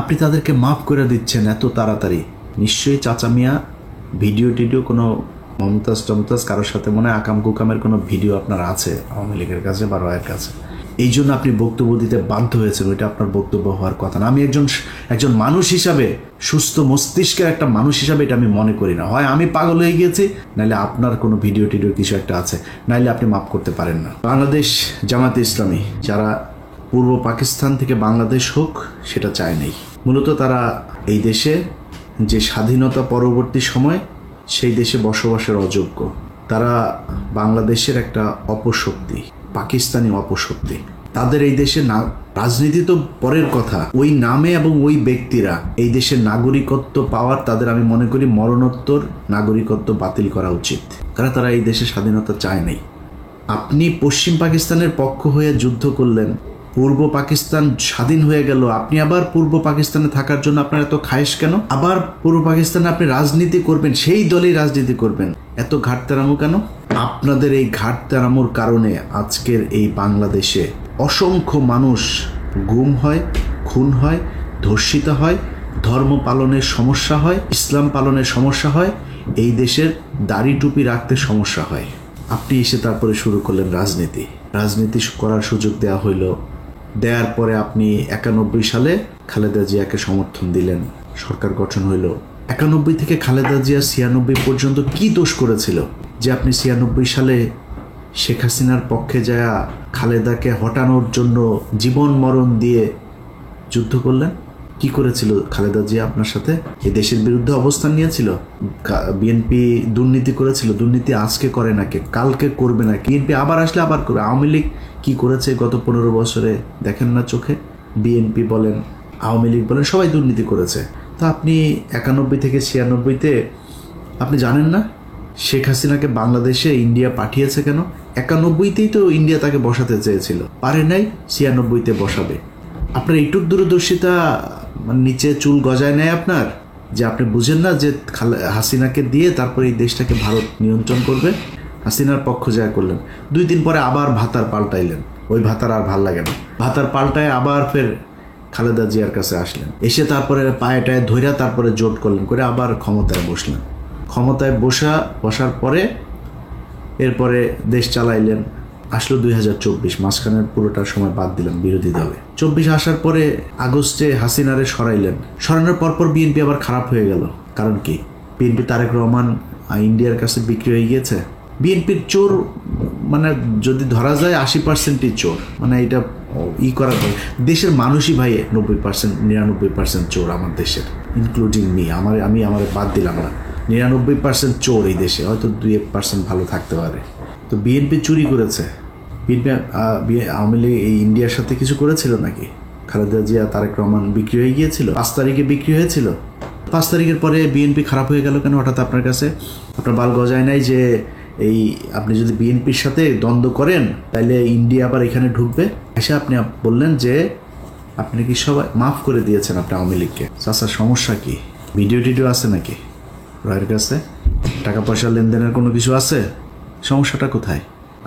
আপনি তাদেরকে মাফ করে দিচ্ছেন এত তাড়াতাড়ি। নিশ্চয়ই চাচা মিয়া ভিডিও টিডিও কোনো মমতাজ টমতাজ কারোর সাথে মনে হয় আকাম কুকামের কোনো ভিডিও আপনার আছে আওয়ামী লীগের কাছে বা রয়ের কাছে, এই জন্য আপনি বক্তব্য দিতে বাধ্য হয়েছেন। ওইটা আপনার বক্তব্য হওয়ার কথা না। আমি একজন মানুষ হিসাবে, সুস্থ মস্তিষ্কের একটা মানুষ হিসাবে এটা আমি মনে করি না। হয় আমি পাগল হয়ে গিয়েছি, নাহলে আপনার কোনো ভিডিও টিডিও কিছু একটা আছে, নাহলে আপনি মাফ করতে পারেন না। বাংলাদেশ জামাতে ইসলামী যারা পূর্ব পাকিস্তান থেকে বাংলাদেশ হোক সেটা চায় নাই। মূলত তারা এই দেশে যে স্বাধীনতা পরবর্তী সময় সেই দেশে বসবাসের অযোগ্য। তারা বাংলাদেশের একটা অপশক্তি, পাকিস্তানি অপশক্তি। তাদের এই দেশে রাজনীতি তো পরের কথা, ওই নামে এবং ওই ব্যক্তিরা এই দেশের নাগরিকত্ব পাওয়ার তাদের আমি মনে করি মরণোত্তর নাগরিকত্ব বাতিল করা উচিত, কারণ তারা এই দেশে স্বাধীনতা চায় নাই। আপনি পশ্চিম পাকিস্তানের পক্ষ হয়ে যুদ্ধ করলেন, পূর্ব পাকিস্তান স্বাধীন হয়ে গেল, আপনি আবার পূর্ব পাকিস্তানে থাকার জন্য আপনার এত খায়েশ কেন? আবার পূর্ব পাকিস্তানে আপনি রাজনীতি করবেন, সেই দলেই রাজনীতি করবেন, এত ঘাটতেরামো কেন? আপনাদের এই ঘাটতেরামোর কারণে আজকের এই বাংলাদেশে অসংখ্য মানুষ গুম হয়, খুন হয়, ধর্ষিত হয়, ধর্ম পালনের সমস্যা হয়, ইসলাম পালনের সমস্যা হয়, এই দেশের দাড়ি টুপি রাখতে সমস্যা হয়। আপনি এসে তারপরে শুরু করলেন রাজনীতি করার সুযোগ দেওয়া হইল। দেওয়ার পরে আপনি 91 সালে খালেদা জিয়াকে সমর্থন দিলেন, সরকার গঠন হইল। 91 থেকে খালেদা জিয়া 96 পর্যন্ত কি দোষ করেছিল যে আপনি 96 সালে শেখ হাসিনার পক্ষে যায়া খালেদাকে হটানোর জন্য জীবন মরণ দিয়ে যুদ্ধ করলেন? কি করেছিল খালেদা জিয়া আপনার সাথে? এই দেশের বিরুদ্ধে অবস্থান নিয়েছিল। বিএনপি দুর্নীতি করেছিল, দুর্নীতি আজকে করে নাকি, কালকে করবে না। বিএনপি আবার আসলে আবার করবে। আওয়ামী লীগ কি করেছে গত 15 বছরে দেখেন না চোখে? বিএনপি বলেন, আওয়ামী লীগ বলেন, সবাই দুর্নীতি করেছে। তো আপনি 91 থেকে 96-তে আপনি জানেন না শেখ হাসিনাকে বাংলাদেশে ইন্ডিয়া পাঠিয়েছে কেন? 91-তেই তো ইন্ডিয়া তাকে বসাতে চেয়েছিল, পারে নাই, 96-তে বসাবে। আপনার এইটুক দূরদর্শিতা নিচে চুল গজায় নেয় আপনার, যে আপনি বুঝেন না যে হাসিনাকে দিয়ে তারপরে এই দেশটাকে ভারত নিয়ন্ত্রণ করবে। হাসিনার পক্ষ যা করলেন, 2 দিন পরে আবার ভাতার পাল্টাইলেন। ওই ভাতার আর ভাল লাগে না, ভাতার পাল্টায় আবার ফের খালেদা জিয়ার কাছে আসলেন, এসে তারপরে পায়েটায় ধইরা তারপরে জোট করলেন, করে আবার ক্ষমতায় বসলেন। ক্ষমতায় বসার পরে এরপরে দেশ চালাইলেন। আসলো 2024, মাঝখানের পুরোটা সময় বাদ দিলাম বিরোধী দলে। 24 আসার পরে আগস্টে হাসিনারে সরাইলেন। সরানোর পরপর বিএনপি আবার খারাপ হয়ে গেল। কারণ কি? বিএনপি তারেক রহমান ইন্ডিয়ার কাছে বিক্রি হয়ে গিয়েছে। বিএনপির চোর মানে যদি ধরা যায় 80%ই চোর, মানে এটা করার পরে দেশের মানুষই ভাই 90% 99% চোর আমার দেশের, ইনক্লুডিং মি। আমি আমার বাদ দিলাম না, 99% চোর এই দেশে, হয়তো 2-1% ভালো থাকতে পারে। তো বিএনপি চুরি করেছে। আওয়ামী লীগ এই ইন্ডিয়ার সাথে কিছু করেছিল নাকি? খালেদা জিয়া তারেক রহমান বিক্রি হয়ে গিয়েছিল, 5 তারিখে বিক্রি হয়েছিল। 5 তারিখের পরে বিএনপি খারাপ হয়ে গেল কেন হঠাৎ আপনার কাছে? আপনার বাল গজায় নাই যে এই আপনি যদি বিএনপির সাথে দ্বন্দ্ব করেন তাহলে ইন্ডিয়া আবার এখানে ঢুকবে? এসে আপনি বললেন যে আপনি কি সবাই মাফ করে দিয়েছেন আপনি আওয়ামী লীগকে। চাচার সমস্যা কি? ভিডিও টিডিও আছে নাকি রয়ের কাছে? টাকা পয়সা লেনদেনের কোনো কিছু আছে? সমস্যাটা কোথায়?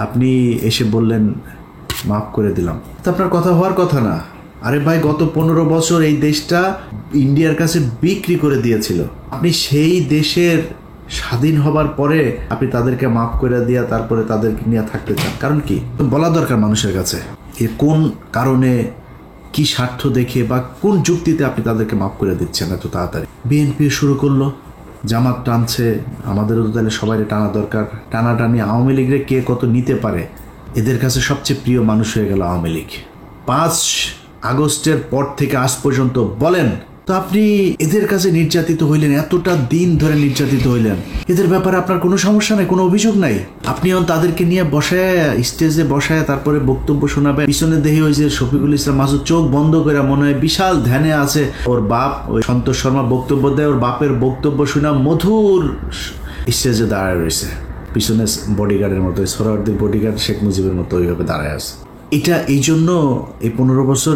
আপনি এসে বললেন মাফ করে দিলাম, তো আপনার কথা হওয়ার কথা না। আরে ভাই, গত 15 বছর এই দেশটা ইন্ডিয়ার কাছে বিক্রি করে দিয়েছিল। আপনি সেই দেশের স্বাধীন হবার পরে আপনি তাদেরকে মাফ করে দিয়া তারপরে তাদেরকে নিয়ে থাকতে চান। কারণ কি? বলা দরকার মানুষের কাছে কোন কারণে, কি স্বার্থ দেখে বা কোন যুক্তিতে আপনি তাদেরকে মাফ করে দিচ্ছেন এত তাড়াতাড়ি। বিএনপি শুরু করলো, জামাত টানছে, আমাদেরও তো তাহলে সবাই টানা দরকার। টানাটানি আওয়ামী লীগের কে কত নিতে পারে, এদের কাছে সবচেয়ে প্রিয় মানুষ হয়ে গেল আওয়ামী লীগ। 5 আগস্টের পর থেকে আজ পর্যন্ত বলেন তো আপনি এদের কাছে নির্যাতিত হইলেন, এতটা দিন ধরে নির্যাতিত হইলেন, এদের ব্যাপারে আপনার কোনো সমস্যা নাই, কোনো অভিযোগ নাই। আপনিও তাদেরকে নিয়ে বসায়, স্টেজে বসায় তারপরে বক্তব্য শোনাবেন। পিছনে দেখি ওই যে শফিকুল ইসলাম মাসুদ চোখ বন্ধ করে মনে হয় বিশাল ধ্যানে আছে। ওর বাপ ওই সন্তোষ শর্মা বক্তব্য দেয়, ওর বাপের বক্তব্য শোনা মধুর স্টেজে দাঁড়ায় রয়েছে, পিছনে বডিগার্ডের মতো, সোহরাওয়ার্দীর বডিগার্ড শেখ মুজিবের মতো ওইভাবে দাঁড়ায় আছে। এটা এই জন্য এই 15 বছর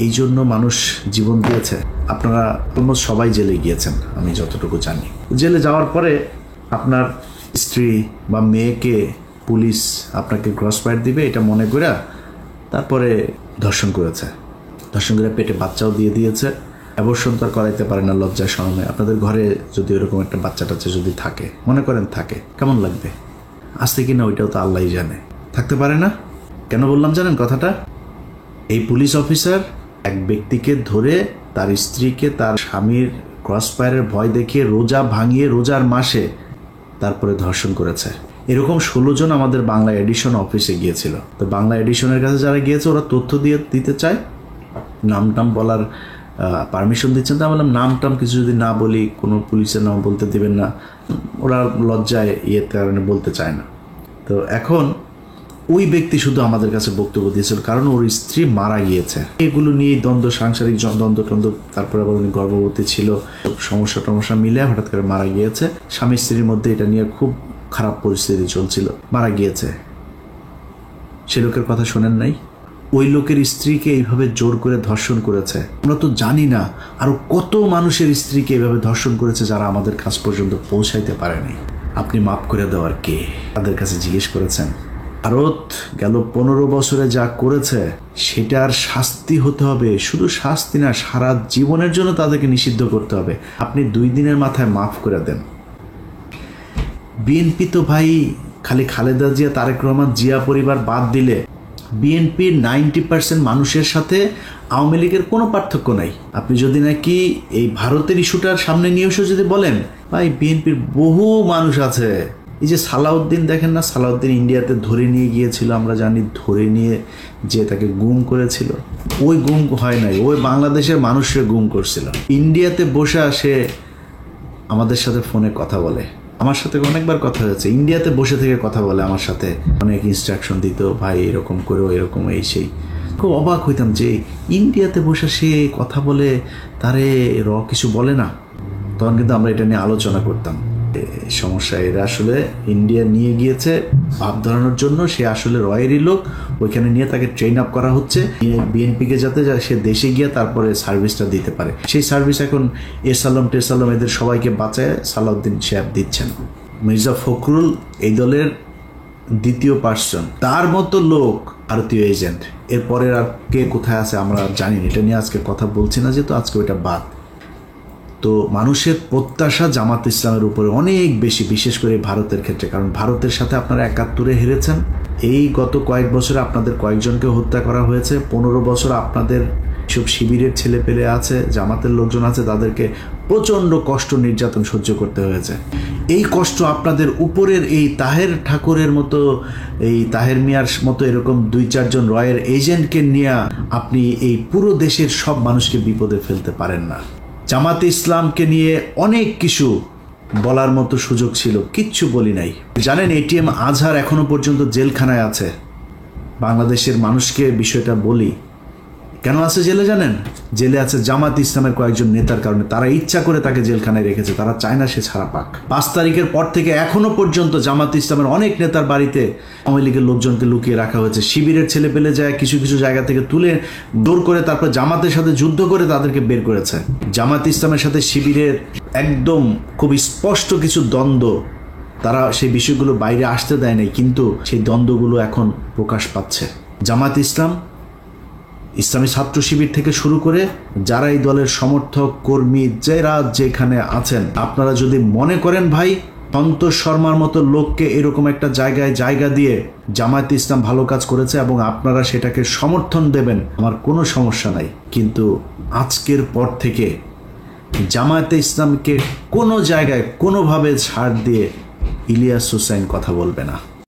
এই জন্য মানুষ জীবন দিয়েছে। আপনারা অলমোস্ট সবাই জেলে গিয়েছেন আমি যতটুকু জানি। জেলে যাওয়ার পরে আপনার স্ত্রী বা মেয়েকে পুলিশ আপনাকে ক্রস ফায়ার দিবে এটা মনে করে তারপরে ধর্ষণ করেছে, ধর্ষণ করে পেটে বাচ্চাও দিয়ে দিয়েছে, অ্যাবর্শন তো আর করাইতে পারে না লজ্জা শরমে। আপনাদের ঘরে যদি এরকম একটা বাচ্চা টাচ্চা যদি থাকে, মনে করেন থাকে, কেমন লাগবে? আসতে কিনা ওইটাও তো আল্লাহই জানে। থাকতে পারে না। কেন বললাম জানেন কথাটা? এই পুলিশ অফিসার এক ব্যক্তিকে ধরে তার স্ত্রীকে তার স্বামীর ক্রসফায়ারের ভয় দেখিয়ে রোজা ভাঙিয়ে রোজার মাসে তারপরে ধর্ষণ করেছে। এরকম 16 জন আমাদের বাংলা এডিশন অফিসে গিয়েছিল। তো বাংলা এডিশনের কাছে যারা গিয়েছে ওরা তথ্য দিতে চায়, নাম টাম বলার পারমিশন দিচ্ছেন। তা বললাম নাম টাম কিছু যদি না বলি, কোনো পুলিশের নাম বলতে দেবেন না। ওরা লজ্জায় কারণে বলতে চায় না। তো এখন ওই ব্যক্তি শুধু আমাদের কাছে বক্তব্য দিয়েছিল, কারণ ওর স্ত্রী মারা গিয়েছে। এগুলো নিয়ে দ্বন্দ্ব, সাংসারিক দ্বন্দ্ব, তারপরে আবার উনি গর্ভবতী ছিল, সমস্যা মিলে হঠাৎ করে মারা গিয়েছে। স্বামী স্ত্রীর মধ্যে এটা নিয়ে খুব খারাপ পরিস্থিতি চলছিল, মারা গিয়েছে। সে লোকের কথা শোনেন নাই? ওই লোকের স্ত্রীকে এইভাবে জোর করে ধর্ষণ করেছে। আমরা তো জানি না আরো কত মানুষের স্ত্রীকে এইভাবে ধর্ষণ করেছে যারা আমাদের কাছ পর্যন্ত পৌঁছাইতে পারেনি। আপনি মাফ করে দেওয়ার কে? তাদের কাছে জিজ্ঞেস করেছেন? ভারত গেল 15 বছরে যা করেছে সেটার শাস্তি হতে হবে। শুধু শাস্তি না, সারা জীবনের জন্য তাদেরকে নিষিদ্ধ করতে হবে। আপনি 2 দিনের মাথায় মাফ করে দেন। বিএনপি তো ভাই খালি খালেদা জিয়া, তারেক রহমান, জিয়া পরিবার বাদ দিলে বিএনপির 90% মানুষের সাথে আওয়ামী লীগের কোনো পার্থক্য নাই। আপনি যদি নাকি এই ভারতের ইস্যুটার সামনে নিয়ে এসে যদি বলেন, ভাই বিএনপির বহু মানুষ আছে। এই যে সালাউদ্দিন দেখেন না, সালাউদ্দিন ইন্ডিয়াতে ধরে নিয়ে গিয়েছিল, আমরা জানি, ধরে নিয়ে যে তাকে গুম করেছিল। ওই গুম হয় নাই, ওই বাংলাদেশের মানুষের গুম করছিল। ইন্ডিয়াতে বসে সে আমাদের সাথে ফোনে কথা বলে, আমার সাথে অনেকবার কথা হয়েছে। ইন্ডিয়াতে বসে থেকে কথা বলে আমার সাথে, অনেক ইনস্ট্রাকশন দিত, ভাই এরকম করো, এরকম এই সেই। খুব অবাক হইতাম যে ইন্ডিয়াতে বসে সে কথা বলে, তারে কিছু বলে না। তখন কিন্তু আমরা এটা নিয়ে আলোচনা করতাম। সমস্যা এরা আসলে ইন্ডিয়া নিয়ে গিয়েছে ভাব ধরানোর জন্য। সে আসলে রয়েরই লোক, ওইখানে নিয়ে তাকে ট্রেন আপ করা হচ্ছে বিএনপিকে, যাতে সে দেশে গিয়ে তারপরে সার্ভিসটা দিতে পারে। সেই সার্ভিস এখন এসালাম টেসালাম এদের সবাইকে বাঁচায় সালাউদ্দিন সাহেব দিচ্ছেন। মির্জা ফখরুল এই দলের দ্বিতীয় পার্সন, তার মতো লোক ভারতীয় এজেন্ট। এরপরের আর কে কোথায় আছে আমরা জানি না, এটা নিয়ে আজকে কথা বলছি না, যেহেতু আজকে ওইটা বাদ। তো মানুষের প্রত্যাশা জামাত ইসলামের উপরে অনেক বেশি, বিশেষ করে ভারতের ক্ষেত্রে। কারণ ভারতের সাথে আপনারা 71-এ হেরেছেন। এই গত কয়েক বছরে আপনাদের কয়েকজনকে হত্যা করা হয়েছে। 15 বছর আপনাদের সব শিবিরের ছেলে পেলে আছে, জামাতের লোকজন আছে, তাদেরকে প্রচণ্ড কষ্ট নির্যাতন সহ্য করতে হয়েছে। এই কষ্ট আপনাদের উপরের এই তাহের ঠাকুরের মতো, এই তাহের মিয়ার মতো এরকম 2-4 জন রয়ের এজেন্টকে নিয়ে আপনি এই পুরো দেশের সব মানুষকে বিপদে ফেলতে পারেন না। জামাতে ইসলামকে নিয়ে অনেক কিছু বলার মতো সুযোগ ছিল, কিচ্ছু বলি নাই। জানেন এটিএম আজহার এখনো পর্যন্ত জেলখানায় আছে। বাংলাদেশের মানুষকে বিষয়টা বলি, কেন আছে জেলে জানেন? জেলে আছে জামাত ইসলামের কয়েকজন নেতার কারণে। তারা ইচ্ছা করে তাকে জেলখানায় রেখেছে, তারা চায় না সে ছাড়া পাক। 5 তারিখের পর থেকে এখনো পর্যন্ত জামাত ইসলামের অনেক নেতার বাড়িতে আওয়ামী লীগের লোকজনকে লুকিয়ে রাখা হয়েছে। শিবিরের ছেলে পেলে যায় কিছু কিছু জায়গা থেকে তুলে দৌড় করে তারপর জামাতের সাথে যুদ্ধ করে তাদেরকে বের করেছে। জামাত ইসলামের সাথে শিবিরের একদম খুব স্পষ্ট কিছু দ্বন্দ্ব, তারা সেই বিষয়গুলো বাইরে আসতে দেয় নাই, কিন্তু সেই দ্বন্দ্বগুলো এখন প্রকাশ পাচ্ছে। জামাত ইসলাম, ইসলামী ছাত্র শিবির থেকে শুরু করে যারা এই দলের সমর্থক কর্মী যারা যেখানে আছেন, আপনারা যদি মনে করেন ভাই সন্তোষ শর্মার মতো লোককে এরকম একটা জায়গা দিয়ে জামায়াতে ইসলাম ভালো কাজ করেছে এবং আপনারা সেটাকে সমর্থন দেবেন, আমার কোনো সমস্যা নাই। কিন্তু আজকের পর থেকে জামায়াতে ইসলামকে কোনো জায়গায় কোনোভাবে ছাড় দিয়ে ইলিয়াস হুসাইন কথা বলবে না।